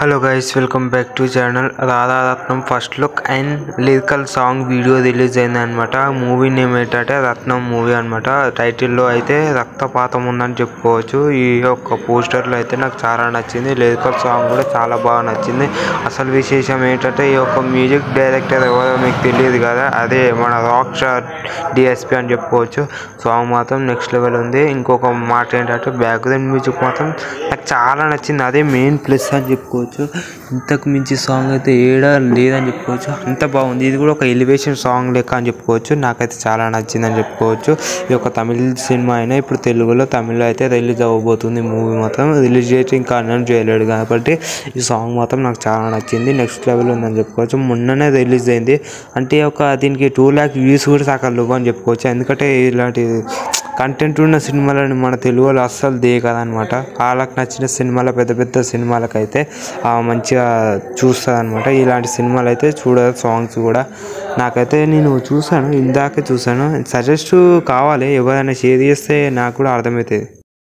Hello guys, welcome back to channel Radharatnam first look and lyrical song video release అయిందన్నమాట. Movie name ఏంటంటే రత్నం movie అన్నమాట. టైటిల్లో అయితే రక్తపాతం ఉందని చెప్పుకోవచ్చు. ఈ యొక్క పోస్టర్లో అయితే నాకు చాలా నచ్చింది. లిరికల్ సాంగ్ కూడా చాలా బాగా నచ్చింది. అసలు విశేషం ఏంటంటే ఈ యొక్క మ్యూజిక్ డైరెక్టర్ ఎవరో మీకు తెలియదు కదా, అదే మన రాక్ స్టార్ డిఎస్పి అని చెప్పుకోవచ్చు. సాంగ్ మాత్రం నెక్స్ట్ లెవెల్ ఉంది. ఇంకొక మాట ఏంటంటే బ్యాక్గ్రౌండ్ మ్యూజిక్ మాత్రం నాకు చాలా నచ్చింది. అదే మెయిన్ ప్లస్ అని చెప్పుకోవచ్చు. ఇంతకు మించి సాంగ్ అయితే ఏడా లేదని చెప్పుకోవచ్చు. అంత బాగుంది. ఇది కూడా ఒక ఎలివేషన్ సాంగ్ లెక్క అని చెప్పుకోవచ్చు. నాకైతే చాలా నచ్చిందని చెప్పుకోవచ్చు. ఇది ఒక తమిళ సినిమా అయినా ఇప్పుడు తెలుగులో తమిళ్లో అయితే రిలీజ్ అవ్వబోతుంది. మూవీ మాత్రం రిలీజ్ చేసి ఇంకా అనౌన్స్ చేయలేడు కాబట్టి ఈ సాంగ్ మాత్రం నాకు చాలా నచ్చింది. నెక్స్ట్ లెవెల్ ఉందని చెప్పుకోవచ్చు. మొన్ననే రిలీజ్ అయింది. అంటే దీనికి 2 lakh వ్యూస్ కూడా సాకలేవు అని చెప్పుకోవచ్చు. ఎందుకంటే ఇలాంటి కంటెంట్ ఉన్న సినిమాలను మన తెలుగు వాళ్ళు అస్సలు దిగదనమాట. వాళ్ళకి నచ్చిన సినిమాల పెద్ద పెద్ద సినిమాలకైతే మంచిగా చూస్తుంది అనమాట. ఇలాంటి సినిమాలు అయితే చూడదు. సాంగ్స్ కూడా నాకైతే నేను చూసాను, ఇందాకే చూసాను. సజెస్ట్ కావాలి, ఎవరైనా షేర్ చేస్తే నాకు కూడా అర్థమవుతుంది.